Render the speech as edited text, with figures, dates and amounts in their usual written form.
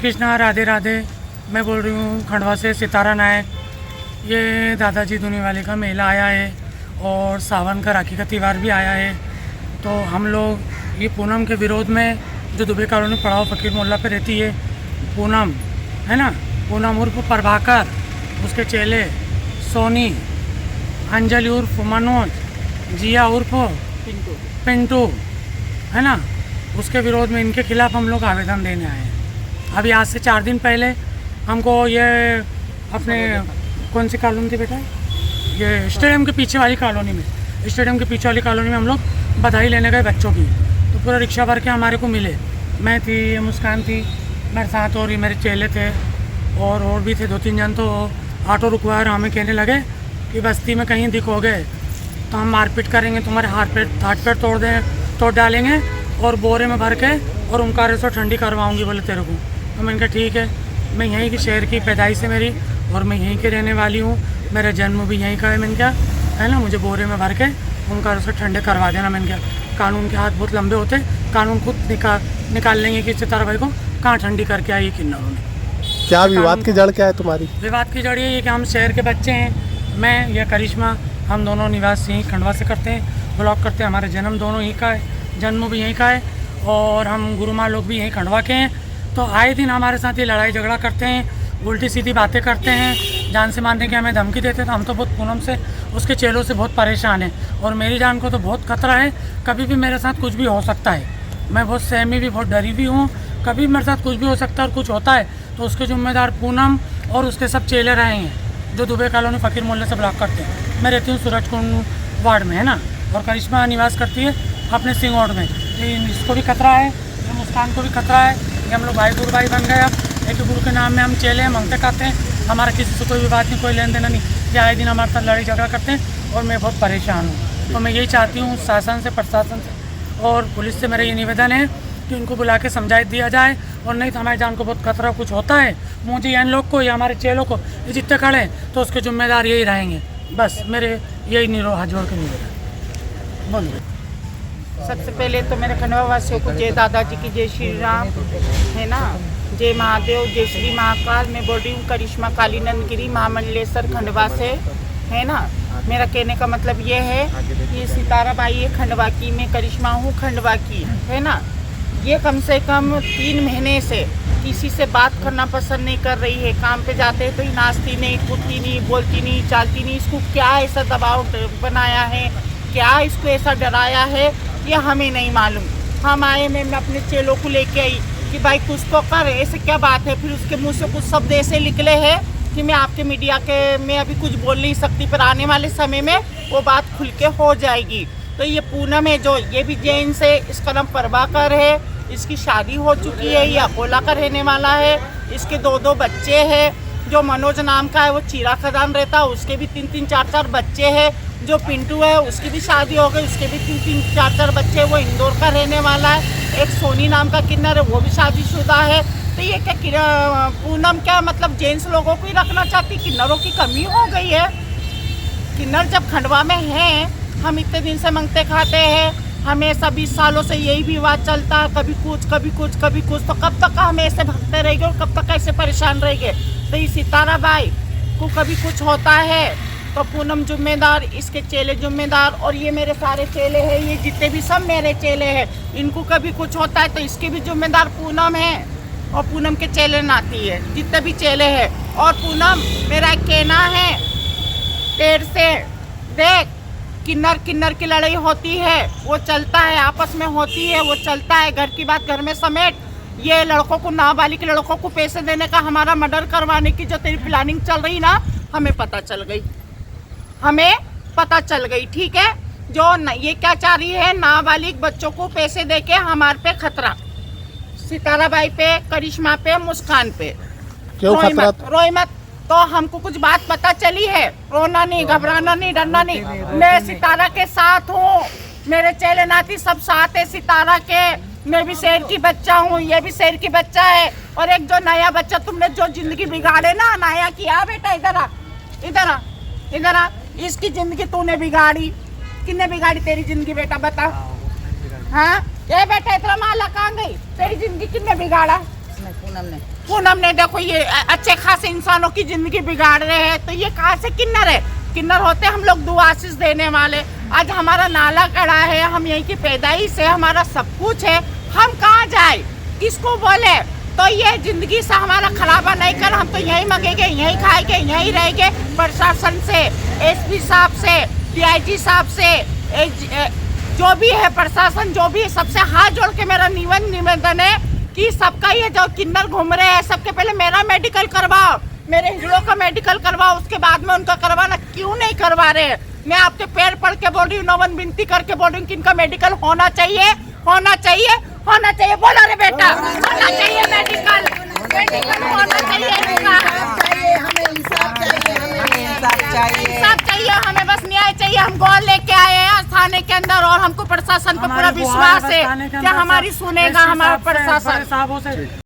कृष्णा, राधे राधे। मैं बोल रही हूँ खंडवा से सितारा नायक। ये दादाजी धुनीवाले का मेला आया है और सावन का राखी का त्यौहार भी आया है। तो हम लोग ये पूनम के विरोध में जो दुबे कॉलोनी पड़ाव फ़कीर मोहल्ला पे रहती है पूनम, है ना, पूनम उर्फ प्रभाकर, उसके चेले सोनी, अंजलि उर्फ मनोज, जिया उर्फ पिंटू, है ना, उसके विरोध में इनके खिलाफ़ हम लोग आवेदन देने आए हैं। अभी आज से 4 दिन पहले हमको ये अपने कौन सी कॉलोनी थी बेटा, ये स्टेडियम के पीछे वाली कॉलोनी में, स्टेडियम के पीछे वाली कॉलोनी में हम लोग बधाई लेने गए बच्चों की। तो पूरा रिक्शा भर के हमारे को मिले। मैं थी, मुस्कान थी मेरे साथ, और ये मेरे चेले थे और भी थे 2-3 जन। तो ऑटो रुकवाया और हमें कहने लगे कि बस्ती में कहीं दिखोगे तो हम मारपीट करेंगे, तुम्हारे हाथ पैर तोड़ डालेंगे और बोरे में भर के और ओंकारेश्वर से ठंडी करवाऊंगी बोले तेरे को। तो मैंने कहा ठीक है, मैं यहीं की शहर की पैदाइश है मेरी और मैं यहीं के रहने वाली हूँ, मेरा जन्म भी यहीं का है। मैंने क्या है ना, मुझे बोरे में भर के ओंकारेश्वर से ठंडे करवा देना। मैंने क्या, कानून के हाथ बहुत लंबे होते, कानून खुद निकाल लेंगे कि सितारा भाई को कहाँ ठंडी करके आई किन्नरों ने। क्या विवाद की जड़ क्या है तुम्हारी? विवाद की जड़ ये है कि हम शहर के बच्चे हैं, मैं या करिश्मा, हम दोनों निवास यहीं खंडवा से करते हैं, ब्लॉक करते हैं, हमारा जन्म दोनों यहीं का है, जन्म भी यहीं का है और हम गुरुमा लोग भी यहीं खंडवा के हैं। तो आए दिन हमारे साथ ये लड़ाई झगड़ा करते हैं, उल्टी सीधी बातें करते हैं, जान से मारने की हमें धमकी देते हैं। तो हम तो बहुत पूनम से, उसके चेलों से बहुत परेशान हैं और मेरी जान को तो बहुत खतरा है, कभी भी मेरे साथ कुछ भी हो सकता है। मैं बहुत सहमी भी, बहुत डरी भी हूँ, कभी मेरे साथ कुछ भी हो सकता है और कुछ होता है तो उसके जिम्मेदार पूनम और उसके सब चेले रहे हैं जो दुबे कॉलोनी फ़कीर मोहल्ले से ब्लॉक करते हैं। मैं रहती हूँ सूरज कुंड वार्ड में, है ना, और करिश्मा निवास करती है अपने सिंह वार्ड में। इसको भी खतरा है, मुस्कान को भी खतरा है कि हम लोग भाई गुरु भाई बन गए। अब एक गुरु के नाम में हम चेले हैं, मांगते खाते हैं, हमारा किसी से कोई विवाद नहीं, कोई लेन देना नहीं। ये आए दिन हमारे साथ लड़ाई झगड़ा करते हैं और मैं बहुत परेशान हूँ। तो मैं यही चाहती हूँ शासन से, प्रशासन से और पुलिस से मेरा ये निवेदन है कि उनको बुला के समझा दिया जाए, और नहीं तो हमारी जान को बहुत खतरा कुछ होता है, मुझे इन लोग को या हमारे चेलों को ये जितने खड़े हैं तो उसके जिम्मेदार यही रहेंगे। बस मेरे यही निरो हाथ जोड़ के निवेदन। बोलिए। सबसे पहले तो मेरे खंडवा वासियों को जय दादाजी की, जय श्री राम, है ना, जय महादेव, जय श्री महाकाल। मैं बोल रही हूँ करिश्मा कालीनंद गिरी, महामंडलेश्वर खंडवा से, है ना। मेरा कहने का मतलब ये है कि सितारा बाई है खंडवा की, मैं करिश्मा हूँ खंडवा की, है ना। ये कम से कम 3 महीने से किसी से बात करना पसंद नहीं कर रही है। काम पे जाते हैं तो ही नाचती नहीं, कूदती नहीं, बोलती नहीं, चालती नहीं। इसको क्या ऐसा दबाव बनाया है, क्या इसको ऐसा डराया है, ये हमें नहीं मालूम। हम आए, मैं अपने चेलों को लेके आई कि भाई कुछ तो कर, ऐसे क्या बात है। फिर उसके मुंह से कुछ शब्द ऐसे निकले हैं कि मैं आपके मीडिया के में अभी कुछ बोल नहीं सकती, पर आने वाले समय में वो बात खुल के हो जाएगी। तो ये पूनम है जो, ये भी जैन से, इसका नाम प्रभाकर है, इसकी शादी हो चुकी है, ये अकोला का रहने वाला है, इसके 2 बच्चे हैं। जो मनोज नाम का है वो चीरा खदान रहता है, उसके भी 3-3, 4-4 बच्चे हैं। जो पिंटू है उसकी भी शादी हो गई, उसके भी 3-3, 4-4 बच्चे, वो इंदौर का रहने वाला है। एक सोनी नाम का किन्नर है, वो भी शादीशुदा है। तो ये क्या पूनम क्या मतलब जेंट्स लोगों को ही रखना चाहती, किन्नरों की कमी हो गई है। किन्नर जब खंडवा में हैं, हम इतने दिन से मांगते खाते हैं, हमेशा 20 सालों से यही विवाद चलता है, कभी कुछ कभी कुछ कभी कुछ। तो कब तक हम ऐसे भगते रहेंगे और कब तक ऐसे परेशान रहेंगे। तो ये सितारा बाई को कभी कुछ होता है तो पूनम जिम्मेदार, इसके चेले जिम्मेदार, और ये मेरे सारे चेले हैं, ये जितने भी सब मेरे चेले हैं, इनको कभी कुछ होता है तो इसके भी जिम्मेदार पूनम है और पूनम के चेले नाती है, जितने भी चेले हैं। और पूनम, मेरा एक कहना है तेरे से, देख किन्नर की लड़ाई होती है, वो चलता है, आपस में होती है, वो चलता है, घर की बात घर में समेट। ये लड़कों को, नाबालिग लड़कों को पैसे देने का, हमारा मर्डर करवाने की जो तेरी प्लानिंग चल रही ना, हमें पता चल गई, हमें पता चल गई, ठीक है। जो ये क्या चाह रही है, नाबालिग बच्चों को पैसे देके हमारे पे खतरा, सितारा बाई पे, करिश्मा पे, मुस्कान पे। क्यों खतरा? रोई मत। तो हमको कुछ बात पता चली है, रोना नहीं, घबराना नहीं, डरना नहीं। मैं सितारा के साथ हूँ, मेरे चेले नाती सब साथ है सितारा के। मैं भी शहर की बच्चा हूँ, ये भी शहर की बच्चा है। और एक जो नया बच्चा तुमने जो जिंदगी बिगाड़े ना, नया किया बेटा, इधर आ, इधर आ, इधर आ। इसकी जिंदगी तूने बिगाड़ी, किसने बिगाड़ी तेरी जिंदगी बेटा, बता। हाँ ये बेटा, इतना माला कहाँ गई, तेरी जिंदगी किसने बिगाड़ा? पूनम ने। पूनम ने देखो ये अच्छे खासे इंसानों की जिंदगी बिगाड़ रहे हैं, तो ये कहाँ से किन्नर है? किन्नर होते हम लोग दुआ आशीष देने वाले। आज हमारा नाला कड़ा है, हम यहीं की पैदाइश है, हमारा सब कुछ है, हम कहाँ जाए, किसको बोले? तो ये जिंदगी से हमारा खराबा नहीं कर, हम तो यहीं मंगेंगे, यहीं खाएंगे, यहीं रहेंगे। प्रशासन से, एसपी साहब से, डीआईजी साहब से, जो भी है प्रशासन, जो भी है, सबसे हाथ जोड़ के मेरा निवेदन है कि सबका ये जो किन्नर घूम रहे हैं, सबके पहले मेरा मेडिकल करवाओ, मेरे हीरो का मेडिकल करवाओ, उसके बाद में उनका करवाना। क्यों नहीं करवा रहे? मैं आपके पैर पड़ के बोल रही हूँ, नवन विनती करके बोल रही हूँ कि इनका मेडिकल होना चाहिए, होना चाहिए, होना चाहिए। बोलो रे बेटा, होना चाहिए मेडिकल, मेडिकल होना चाहिए इनका। इंसाफ चाहिए हमें, बस न्याय चाहिए। हम गोल लेके आए हैं थाने के अंदर और हमको प्रशासन पर पूरा विश्वास है कि हमारी सुनेगा हमारा प्रशासन।